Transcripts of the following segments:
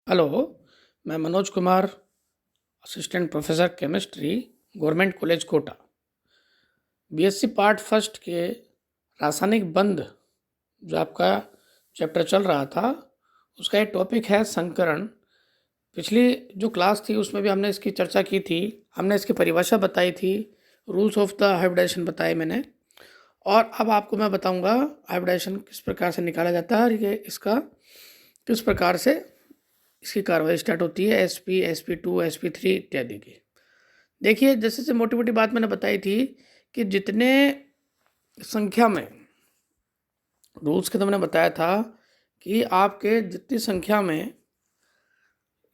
Hello, मैं Manoj Kumar, assistant professor chemistry, government college Kota. BSc part first के रासायनिक बंध जो आपका चैप्टर चल रहा था, उसका एक टॉपिक है संकरण। पिछली जो क्लास थी उसमें भी हमने इसकी चर्चा की थी, हमने इसकी परिभाषा बताई थी, रूल्स ऑफ द हाइब्रिडाइजेशन बताए मैंने। और अब आपको मैं बताऊंगा हाइब्रिडाइजेशन किस प्रकार से निकाला जाता है और ये इसका किस प्रकार से इसकी कार्रवाई स्टार्ट होती है, SP, SP2, SP3 इत्यादि की। देखिए, जैसे मोटी मोटी बात मैंने बताई थी कि जितने संख्या में रूल्स के तो मैंने बताया था कि आपके जितनी संख्या में,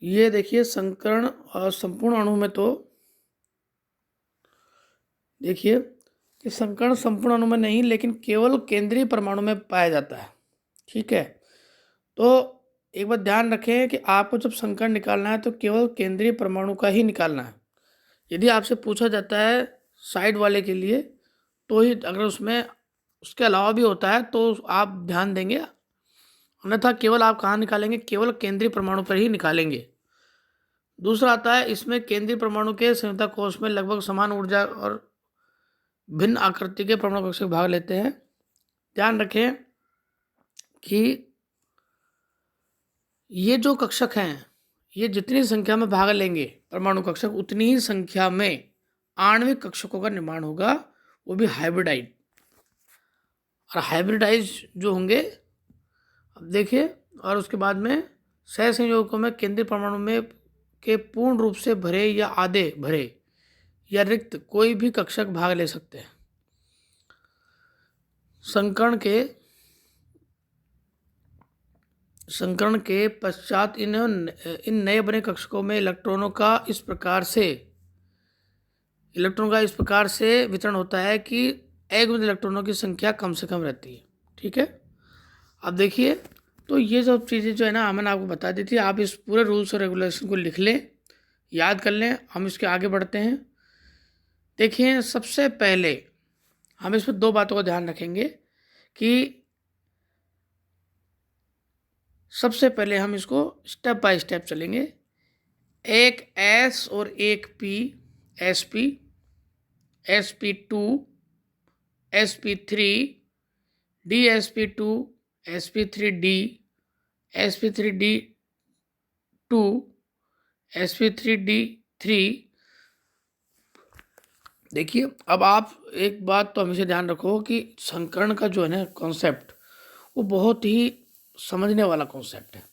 ये देखिए संकरण और संपूर्ण अणु में, तो देखिए कि संकरण संपूर्ण अणु में नहीं लेकिन केवल केंद्रीय परमाणु में पाया जाता है। ठीक है, तो एक बात ध्यान रखें कि आपको जब संकरण निकालना है तो केवल केंद्रीय परमाणु का ही निकालना है। यदि आपसे पूछा जाता है साइड वाले के लिए तो ही, अगर उसमें उसके अलावा भी होता है तो आप ध्यान देंगे, अन्यथा केवल आप कहाँ निकालेंगे, केवल केंद्रीय परमाणु पर ही निकालेंगे। दूसरा आता है, इसमें केंद्रीय परमाणु के संयुक्ता कोष में लगभग समान ऊर्जा और भिन्न आकृति के परमाणु कक्षक भाग लेते हैं। ध्यान रखें कि ये जो कक्षक हैं, ये जितनी संख्या में भाग लेंगे परमाणु कक्षक, उतनी ही संख्या में आणविक कक्षकों का निर्माण होगा, वो भी हाइब्रिडाइज। और हाइब्रिडाइज जो होंगे, अब देखिए, और उसके बाद में सहसंयोजकों में केंद्रीय परमाणु में के पूर्ण रूप से भरे या आधे भरे या रिक्त कोई भी कक्षक भाग ले सकते हैं। संकरण के पश्चात इन नए बने कक्षकों में इलेक्ट्रॉनों का इस प्रकार से वितरण होता है कि अगुणित इलेक्ट्रॉनों की संख्या कम से कम रहती है। ठीक है, अब देखिए, तो ये सब चीज़ें जो है ना, मैंने आपको बता दी थी। आप इस पूरे रूल्स और रेगुलेशन को लिख लें, याद कर लें। हम इसके आगे बढ़ते हैं। देखिए, सबसे पहले हम इसमें दो बातों का ध्यान रखेंगे कि सबसे पहले हम इसको स्टेप बाय स्टेप चलेंगे। एक S और एक P, SP, SP2, SP3, DSP2, SP3D, SP3D2, SP3D3। देखिए, अब आप एक बात तो हमेशा ध्यान रखो कि संकरण का जो है ना कॉन्सेप्ट, वो बहुत ही समझने वाला कॉन्सेप्ट है।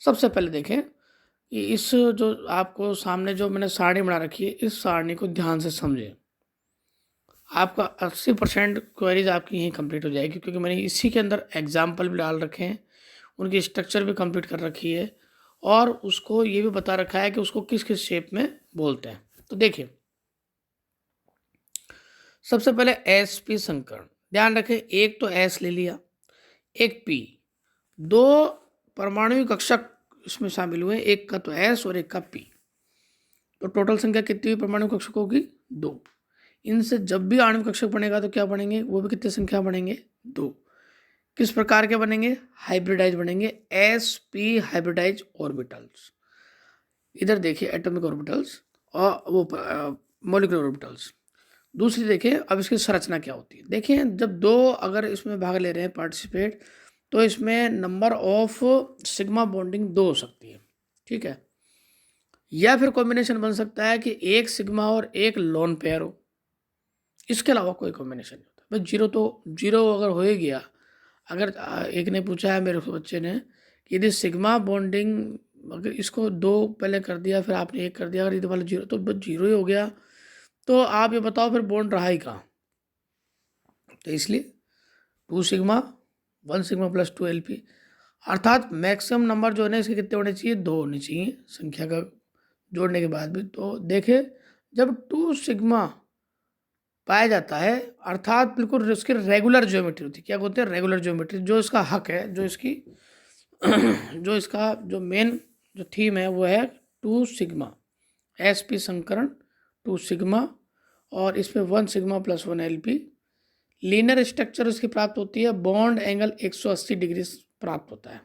सबसे पहले देखें कि इस जो आपको सामने जो मैंने सारणी बना रखी है, इस सारणी को ध्यान से समझें। आपका 80% क्वेरीज आपकी यहीं कंप्लीट हो जाएगी, क्योंकि मैंने इसी के अंदर एग्जाम्पल भी डाल रखे हैं, उनकी स्ट्रक्चर भी कंप्लीट कर रखी है, और उसको ये भी बता रखा है कि उसको किस किस शेप में बोलते हैं। तो देखिए, सबसे पहले SP संकरण। ध्यान रखें, एक तो S ले लिया, एक P, दो परमाणु कक्षक इसमें शामिल हुए, एक का तो S और एक का P। तो टोटल संख्या कितनी हुई परमाणु कक्षकों की? 2। इनसे जब भी आणविक कक्षक बनेगा तो क्या बनेंगे, वो भी कितनी संख्या बनेंगे? 2। किस प्रकार के बनेंगे? हाइब्रिडाइज बनेंगे, SP हाइब्रिडाइज ऑर्बिटल्स। इधर देखिए एटॉमिक ऑर्बिटल्स और वो मॉलिक्यूलर ऑर्बिटल्स। दूसरी देखिए, अब इसकी संरचना क्या होती है। देखिए, जब दो अगर इसमें भाग ले रहे हैं पार्टिसिपेट, तो इसमें नंबर ऑफ सिग्मा बॉन्डिंग 2 हो सकती है। ठीक है, या फिर कॉम्बिनेशन बन सकता है कि एक सिग्मा और एक लोन पेयर हो, इसके अलावा कोई कॉम्बिनेशन नहीं होता। भाई जीरो तो जीरो अगर हो ही गया, अगर एक ने पूछा है मेरे बच्चे ने कि यदि सिग्मा बॉन्डिंग, अगर इसको 2 पहले कर दिया फिर आपने 1 कर दिया, अगर ये वाला 0, तो बस 0 ही हो गया। तो आप ये बताओ फिर बॉन्ड रहा ही कहाँ? तो इसलिए 2 सिग्मा 1 सिग्मा प्लस 2 LP, अर्थात मैक्सिमम नंबर जो है ना इसके कितने होने चाहिए? 2 होने चाहिए संख्या का जोड़ने के बाद भी। तो देखे, जब 2 सिग्मा पाया जाता है, अर्थात बिल्कुल इसकी रेगुलर ज्योमेट्री होती है। क्या बोलते हैं? Regular geometry. जो इसका हक है, जो इसकी जो इसका जो मेन जो थीम है, वो है 2 सिग्मा, SP संकरण 2 सिग्मा, और इसमें 1 sigma plus 1 LP। Linear structure इसकी प्राप्त होती है, बॉन्ड एंगल 180 डिग्री प्राप्त होता है।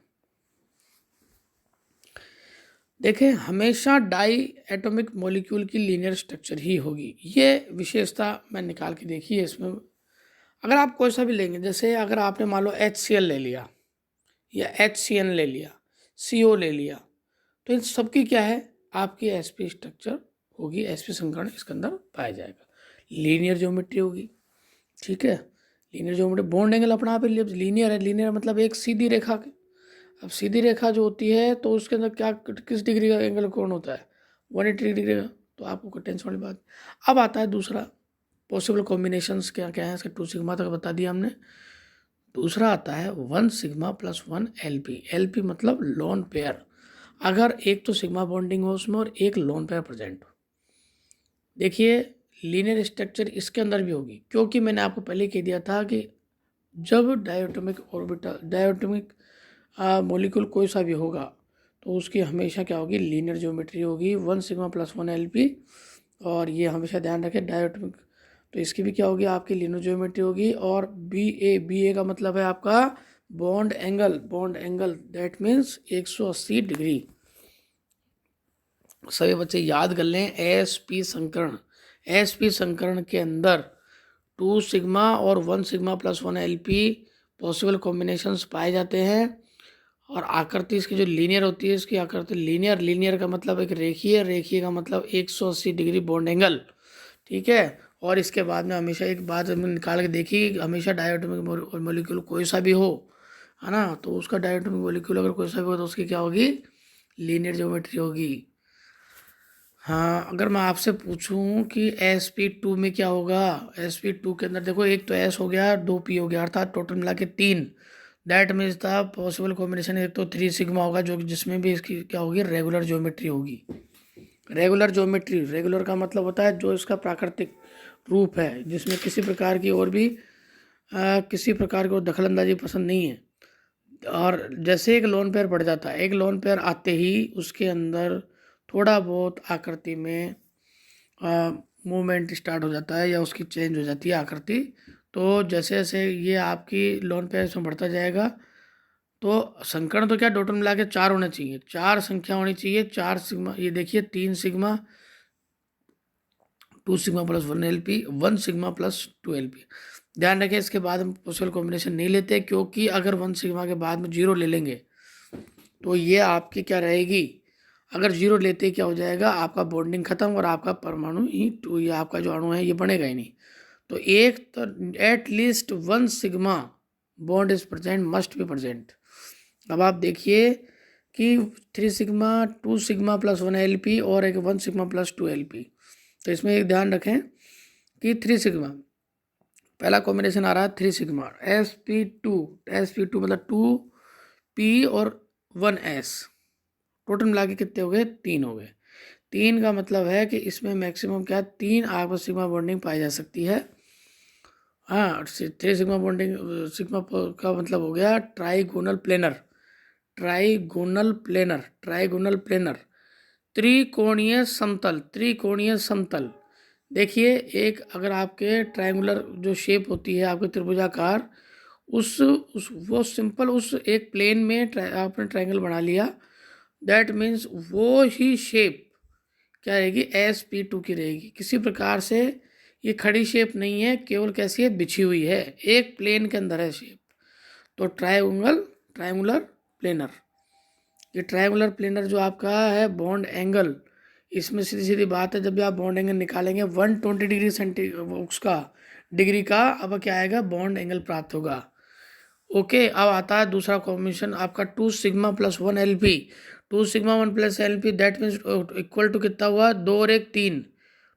देखें, हमेशा डाई एटॉमिक मॉलिक्यूल की लीनियर स्ट्रक्चर ही होगी। ये विशेषता मैं निकाल के देखी है इसमें। अगर आप कोई सा भी लेंगे, जैसे अगर आपने मान लो HCl ले लिया या HCN ले लिया, CO ले लिया, तो इन सबकी क्या है, आपकी sp स्ट्रक्चर होगी, sp संकरण इसके अंदर पाया जाएगा। लीनियर ज्योमेट्री होगी, ठीक है। लीनियर ज्योमेट्री, बॉन्ड एंगल अपना आप लीनियर है। लीनियर मतलब एक सीधी रेखा के, अब सीधी रेखा जो होती है तो उसके अंदर क्या, किस डिग्री का एंगल कौन होता है, 180 डिग्री का। तो आपको टेंशन वाली बात। अब आता है दूसरा, पॉसिबल कॉम्बिनेशंस क्या क्या है इसके, 2 सिग्मा तक बता दिया हमने। दूसरा आता है 1 सिग्मा प्लस 1 LP। LP मतलब लोन पेयर, अगर एक तो सिग्मा बॉन्डिंग हो उसमें और एक लोन पेयर प्रेजेंट हो। देखिए, लीनियर स्ट्रक्चर इसके अंदर भी होगी, क्योंकि मैंने आपको पहले कह दिया था कि जब डायटोमिक ऑर्बिटल, डायटोमिक मॉलिक्यूल कोई सा भी होगा तो उसकी हमेशा क्या होगी, लीनियर ज्योमेट्री होगी, 1 सिग्मा प्लस 1 LP। और ये हमेशा ध्यान रखें, डायटोमिक तो इसकी भी क्या होगी, आपकी लीनियर ज्योमेट्री होगी। और BA का मतलब है आपका bond angle. Bond angle that means 180 degree. सभी बच्चे याद कर लें, ASP संकरण, ASP संकरण के अंदर 2 सिग्मा और 1 sigma plus 1 LP possible combinations पाए जाते हैं। और आकृति इसकी जो लीनियर होती है, इसकी आकृति लीनियर, लीनियर का मतलब एक रेखीय, रेखीय का मतलब 180 डिग्री बॉन्ड एंगल, ठीक है। और इसके बाद में हमेशा एक बात हमने निकाल के देखी, हमेशा डायटोमिक मॉलिक्यूल कोई सा भी हो, है ना, तो उसका डायटोमिक मॉलिक्यूल अगर कोई सा भी हो तो उसकी क्या होगी, लीनियर ज्योमेट्री होगी। हाँ, अगर मैं आपसे पूछूं कि SP2 में क्या होगा, SP2 के अंदर देखो, एक तो S हो गया, 2 P हो गया, अर्थात टोटल मिला के 3। That means the possible combination एक तो 3 सिग्मा होगा, जो जिसमें भी इसकी क्या होगी, रेगुलर ज्योमेट्री होगी। रेगुलर ज्योमेट्री, रेगुलर का मतलब होता है जो इसका प्राकृतिक रूप है, जिसमें किसी प्रकार की और भी किसी प्रकार की और दखलंदाजी पसंद नहीं है। और जैसे एक लोन पेयर बढ़ जाता है, एक लोन पेयर आते ही उसके अंदर थोड़ा बहुत आकृति में मूवमेंट स्टार्ट हो जाता है या उसकी चेंज हो जाती है आकृति। तो जैसे जैसे ये आपकी लोन पेयर इसमें बढ़ता जाएगा, तो संकर्ण तो क्या टोटल मिला के 4 होने चाहिए, 4 संख्या होनी चाहिए, 4 सिग्मा। ये देखिए 3 sigma, 2 sigma plus 1 LP, 1 sigma plus 2 LP। ध्यान रखें, इसके बाद हम पॉसिबल कॉम्बिनेशन नहीं लेते, क्योंकि अगर 1 सिग्मा के बाद में 0 ले लेंगे तो ये आपकी क्या रहेगी, अगर 0 लेते ही क्या हो जाएगा, आपका बॉन्डिंग खत्म और आपका परमाणु ही ये आपका जो अणु है ये बनेगा ही नहीं। तो एक तो at least 1 sigma bond is present, must be present. अब आप देखिए कि 3 सिग्मा, 2 सिग्मा प्लस 1 LP और एक 1 सिग्मा प्लस 2 LP। तो इसमें एक ध्यान रखें कि 3 सिग्मा, पहला कॉम्बिनेशन आ रहा है 3 सिग्मा, SP2 मतलब 2P और 1S, टोटल मिला के कितने हो गए, 3 हो गए। 3 का मतलब है कि इसमें मैक्सिमम क्या, 3 आपस सिग्मा बॉन्डिंग पाई जा सकती है। हाँ, 3 सिग्मा बॉन्डिंग, सिग्मा का मतलब हो गया trigonal planar, trigonal planar, trigonal planar, त्रिकोणीय समतल, त्रिकोणीय समतल। देखिए, एक अगर आपके ट्रायंगुलर जो शेप होती है आपके त्रिभुजाकार, उस वो सिंपल उस एक प्लेन में आपने ट्रायंगल बना लिया, दैट मीन्स वो ही शेप क्या रहेगी, SP2 की रहेगी। किसी प्रकार से ये खड़ी शेप नहीं है, केवल कैसी है, बिछी हुई है, एक प्लेन के अंदर है शेप। तो ट्रायंगुलर प्लेनर, ये ट्रायंगुलर प्लेनर जो आपका है बॉन्ड एंगल, इसमें सीधी सीधी बात है, जब भी आप बॉन्ड एंगल निकालेंगे 120 डिग्री उसका डिग्री का, अब क्या आएगा, बॉन्ड एंगल प्राप्त होगा। ओके, अब आता है दूसरा कॉम्बिनेशन आपका 2 sigma plus 1 LP। 2 sigma 1 plus LP that means equal to कितना हुआ, 2 और 1 3,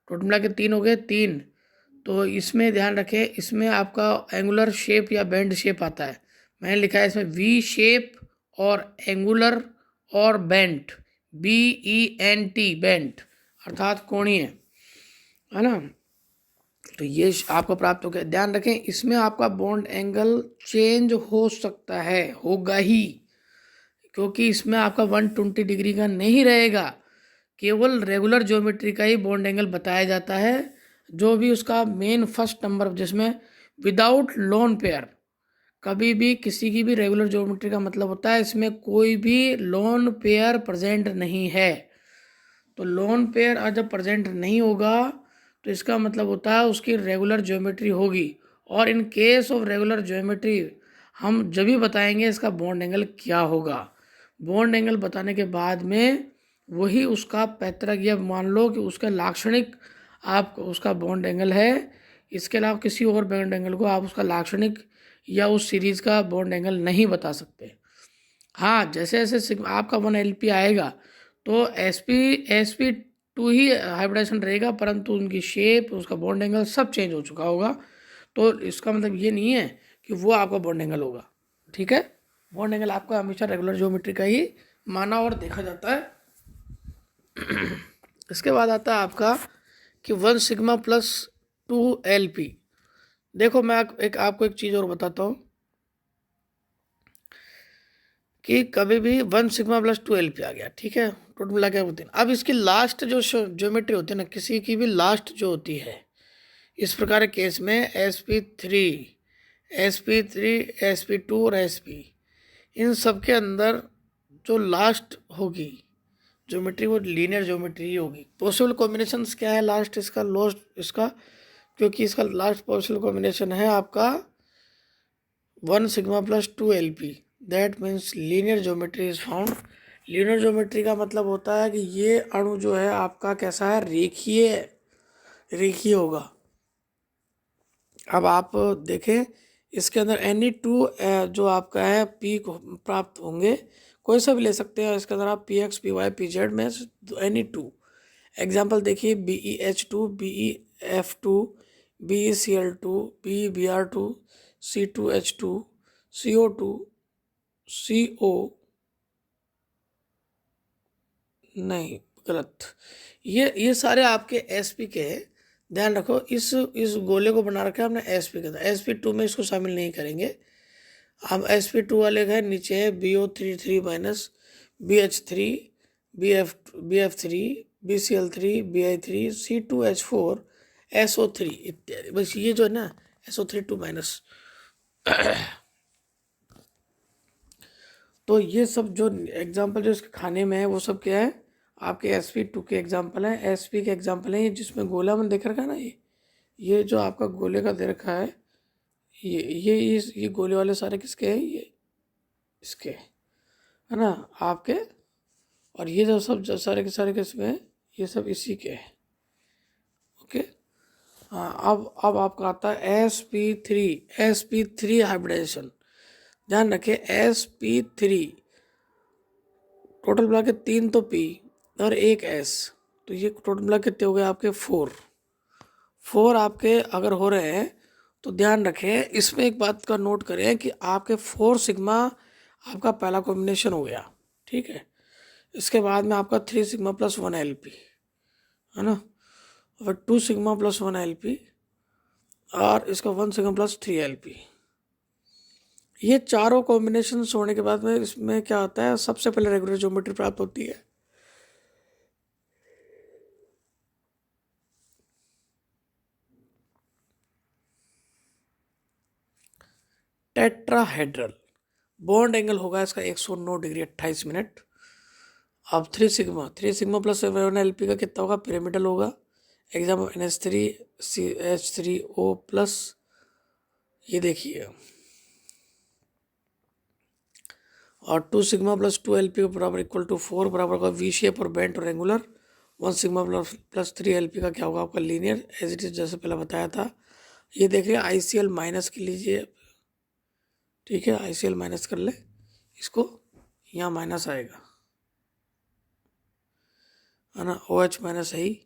टोटल मिला के 3 हो गए, 3। तो इसमें ध्यान रखें, इसमें आपका एंगुलर शेप या बेंड शेप आता है, मैंने लिखा है इसमें V शेप और एंगुलर और बेंट, BENT, बेंट अर्थात कोणीय, है ना। तो ये आपको प्राप्त हो गया। ध्यान रखें, इसमें आपका बॉन्ड एंगल चेंज हो सकता है, होगा ही, क्योंकि इसमें आपका 120 डिग्री का नहीं रहेगा, केवल रेगुलर ज्योमेट्री का ही बॉन्ड एंगल बताया जाता है, जो भी उसका मेन फर्स्ट नंबर जिसमें विदाउट लोन पेयर कभी भी किसी की भी रेगुलर ज्योमेट्री का मतलब होता है इसमें कोई भी लोन पेयर प्रेजेंट नहीं है। तो लोन पेयर जब प्रेजेंट नहीं होगा तो इसका मतलब होता है उसकी रेगुलर ज्योमेट्री होगी। और in case of regular geometry हम जब भी बताएंगे इसका बॉन्ड एंगल क्या होगा। बॉन्ड एंगल बताने के बाद में वही उसका पैतृक, या मान लो कि उसका लाक्षणिक आप उसका बॉन्ड एंगल है, इसके अलावा किसी और बॉन्ड एंगल को आप उसका लाक्षणिक या उस सीरीज का बॉन्ड एंगल नहीं बता सकते। हाँ, जैसे जैसे आपका 1 LP आएगा तो sp2 ही हाइब्रिडाइजेशन रहेगा, परंतु उनकी शेप, उसका बॉन्ड एंगल सब चेंज हो चुका होगा। तो इसका मतलब ये नहीं है कि वो आपका बॉन्ड एंगल होगा। ठीक है, बॉन्ड एंगल आपका हमेशा रेगुलर ज्योमेट्री का ही माना और देखा जाता है। इसके बाद आता है आपका कि 1 सिग्मा प्लस 2 LP। देखो मैं आपको एक चीज़ और बताता हूँ कि कभी भी 1 सिग्मा प्लस 2 LP आ गया, ठीक है, टोटल मिला के होती है। अब इसकी लास्ट जो ज्योमेट्री होती है ना, किसी की भी लास्ट जो होती है, इस प्रकार के केस में sp3, sp2 और sp, इन सब के अंदर जो लास्ट होगी ज्योमेट्री वो लीनियर ज्योमेट्री ही होगी। पॉसिबल कॉम्बिनेशंस क्या है लास्ट इसका, लॉस्ट इसका, क्योंकि इसका लास्ट पॉसिबल कॉम्बिनेशन है आपका 1 sigma plus 2 LP, that means linear geometry is found. Linear geometry का मतलब होता है कि ये अणु जो है आपका कैसा है, रेखीय होगा। अब आप देखें इसके अंदर any2 जो आपका है P को प्राप्त होंगे, कोई सा भी ले सकते हैं। इसके अंदर आप PX, PY, PZ में any2 एग्जाम्पल देखिए, BeH2, BeF2, BeCl2, BeBr2, C2H2, CO2, CO, नहीं गलत, ये सारे आपके sp के हैं। ध्यान रखो, इस गोले को बना रखा है हमने sp के अंदर, sp2 में इसको शामिल नहीं करेंगे हम। sp2 वाले का नीचे है BO33 minus BH3, BF3, BCl3, Bi3, C2H4, SO3 इत्यादि। बस ये जो है ना SO3 2 माइनस, तो ये सब जो एग्जाम्पल जो इसके खाने में है वो सब क्या है, आपके sp2 के एग्जाम्पल हैं, sp के एग्जाम्पल हैं। जिसमें गोला मैंने देख रखा है ना, ये जो आपका गोले का दे रखा है, ये गोले वाले सारे किसके हैं, ये इसके है ना आपके। और ये जो सब जो सारे के सारे किसमें हैं, ये सब इसी के हैं। ओके, हाँ, अब आपका आता है sp3 हाइब्रिडाइजेशन। ध्यान रखें sp3 टोटल मिला के 3 तो p और 1 s, तो ये टोटल मिला कितने हो गए आपके 4 आपके अगर हो रहे हैं। तो ध्यान रखें इसमें एक बात का नोट करें कि आपके 4 सिग्मा आपका पहला कॉम्बिनेशन हो गया, ठीक है। इसके बाद में आपका 3 सिग्मा प्लस 1 LP है ना, और 2 सिग्मा प्लस 1 LP, और इसका 1 सिग्मा प्लस 3 LP। ये चारों कॉम्बिनेशन होने के बाद में इसमें क्या होता है, सबसे पहले रेगुलर ज्योमेट्री प्राप्त होती है। टेट्राहेड्रल बॉन्ड एंगल होगा इसका 109 डिग्री 28 मिनट। अब 3 सिग्मा प्लस 1 LP का कितना होगा, पिरामिडल होगा। एग्जाम्पल NH3CH3O प्लस, ये देखिए, और 2 सिग्मा प्लस 2 LP के बराबर इक्वल टू 4 बराबर का वी शेप और बेंट और रेंगुलर। 1 सिग्मा प्लस 3 LP का क्या होगा आपका, लीनियर, एज इट इज जैसे पहले बताया था। ये देखिए ICL माइनस कर लीजिए, ठीक है, ICL माइनस कर ले इसको, यहाँ माइनस आएगा है ना, OH माइनस है ही।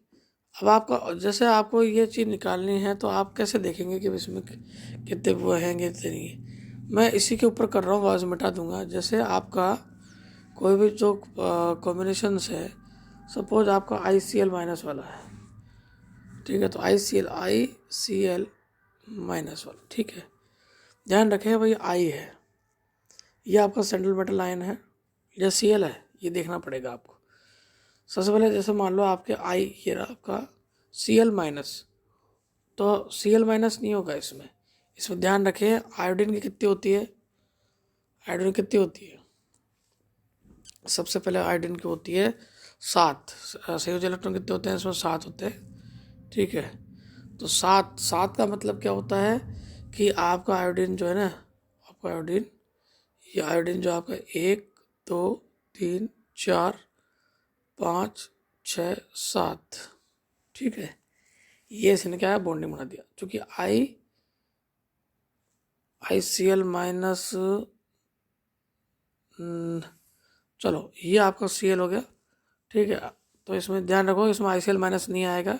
अब आपका जैसे आपको ये चीज़ निकालनी है तो आप कैसे देखेंगे कि इसमें कितने वो हैं कितने नहीं। मैं इसी के ऊपर कर रहा हूँ, आज मिटा दूंगा। जैसे आपका कोई भी जो कॉम्बिनेशंस है, सपोज आपका ICL माइनस वाला है, ठीक है, तो ICL माइनस वाला, ठीक है। ध्यान रखें भाई I है, ये आपका सेंट्रल मेटल आयन है या Cl है, ये देखना पड़ेगा आपको। सबसे पहले जैसे मान लो आपके ये रहा आपका Cl माइनस, तो Cl माइनस नहीं होगा इसमें, इसमें ध्यान रखें आयोडीन की कितनी होती है, आयोडीन कितनी होती है, सबसे पहले आयोडीन की होती है 7। संयोजी इलेक्ट्रॉन कितने होते हैं इसमें, 7 होते हैं, ठीक है। तो 7 7 का मतलब क्या होता है कि आपका आयोडीन जो है ना, आपका आयोडीन, ये आयोडीन जो आपका 1 2 3 4 5 6 7, ठीक है। ये इसने क्या है, बॉन्डिंग बना दिया, क्योंकि ICl माइनस, चलो ये आपका Cl हो गया, ठीक है। तो इसमें ध्यान रखो इसमें ICl माइनस नहीं आएगा,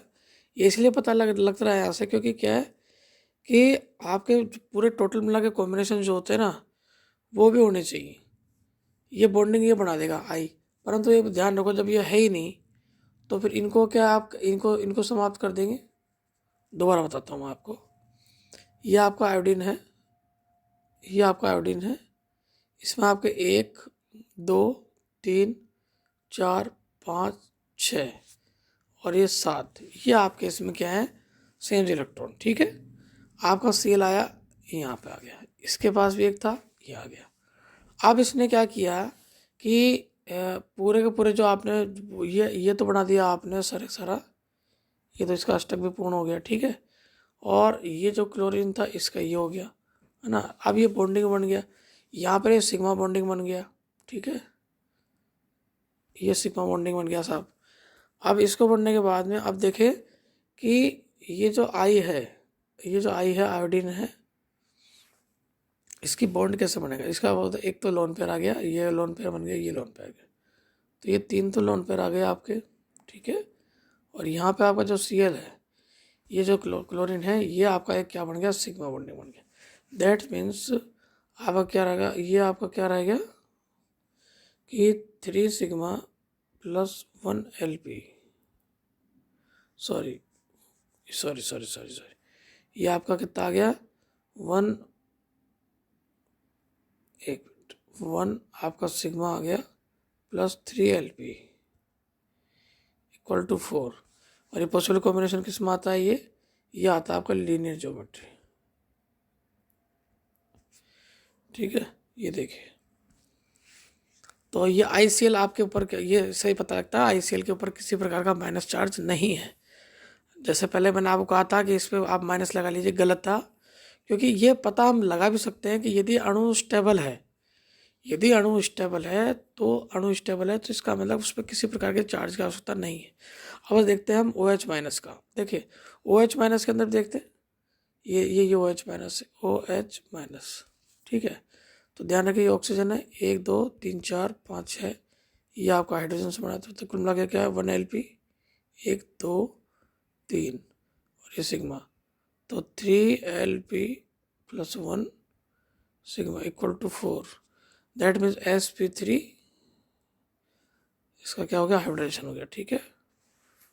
ये इसलिए पता लग रहा है यहाँ से क्योंकि क्या है कि आपके पूरे टोटल मिला के कॉम्बिनेशन जो होते हैं ना वो भी होने चाहिए। ये बॉन्डिंग ये बना देगा आई, परंतु ये ध्यान रखो जब ये है ही नहीं तो फिर इनको क्या आप इनको इनको समाप्त कर देंगे। दोबारा बताता हूँ मैं आपको, ये आपका आयोडीन है, ये आपका आयोडीन है, इसमें आपके 1 2 3 4 5 6 और ये 7, ये आपके इसमें क्या है, संयोजी इलेक्ट्रॉन, ठीक है। आपका Cl आया यहाँ पे आ गया, इसके पास भी एक था, ये आ गया। अब इसने क्या किया कि पूरे के पूरे जो आपने ये तो बना दिया आपने सारा, ये तो इसका अष्टक भी पूर्ण हो गया, ठीक है। और ये जो क्लोरीन था इसका ये हो गया, है ना। अब ये बॉन्डिंग बन गया, यहाँ पर ये सिग्मा बॉन्डिंग बन गया, ठीक है, ये सिग्मा बॉन्डिंग बन गया साहब। अब इसको बनने के बाद में अब देखें कि ये जो आई है, ये जो आई है आयोडीन है, इसकी बॉन्ड कैसे बनेगा, इसका बहुत एक तो लोन पेयर आ गया, ये लोन पेयर बन गया, ये लोन पेयर आ गया, तो ये 3 तो लोन पेयर आ गए आपके, ठीक है। और यहाँ पे आपका जो Cl है, ये जो क्लोरीन है, ये आपका एक क्या बन गया, सिग्मा बॉन्डिंग बन गया। दैट मीन्स आपका क्या रहेगा, ये आपका क्या रहेगा कि 3 सिग्मा प्लस 1 Lp, सॉरी, ये आपका कितना आ गया, 1 आपका सिग्मा आ गया प्लस 3 Lp इक्वल टू 4। और ये पॉसिबल कॉम्बिनेशन किस में आता है, ये आता है आपका लीनियर ज्योमेट्री, ठीक है। ये देखिए, तो ये ICl आपके ऊपर ये सही पता लगता है ICl के ऊपर किसी प्रकार का माइनस चार्ज नहीं है। जैसे पहले मैंने आपको कहा था कि इस पर आप माइनस लगा लीजिए, गलत था, क्योंकि ये पता हम लगा भी सकते हैं कि यदि अणु स्टेबल है, यदि अणु स्टेबल है तो इसका मतलब उस पर किसी प्रकार के चार्ज की आवश्यकता नहीं है। अब देखते हैं हम OH माइनस का, देखिए OH माइनस के अंदर देखते हैं, ये OH माइनस है, OH माइनस, ठीक है। तो ध्यान रखिए ये ऑक्सीजन है, 1 2 3 4 5 6, ये आपका हाइड्रोजन से बना, तो कुल मिला के क्या है 1 Lp 1 2 3 और ये सिग्मा, तो 3 Lp plus 1 sigma equal to 4। That means sp3 इसका क्या हो गया, हाइब्रिडेशन हो गया, ठीक है,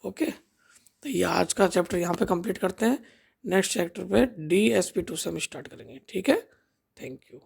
ओके। तो ये आज का चैप्टर यहाँ पे कंप्लीट करते हैं, नेक्स्ट चैप्टर पे DsP2 से हम स्टार्ट करेंगे, ठीक है। Thank you.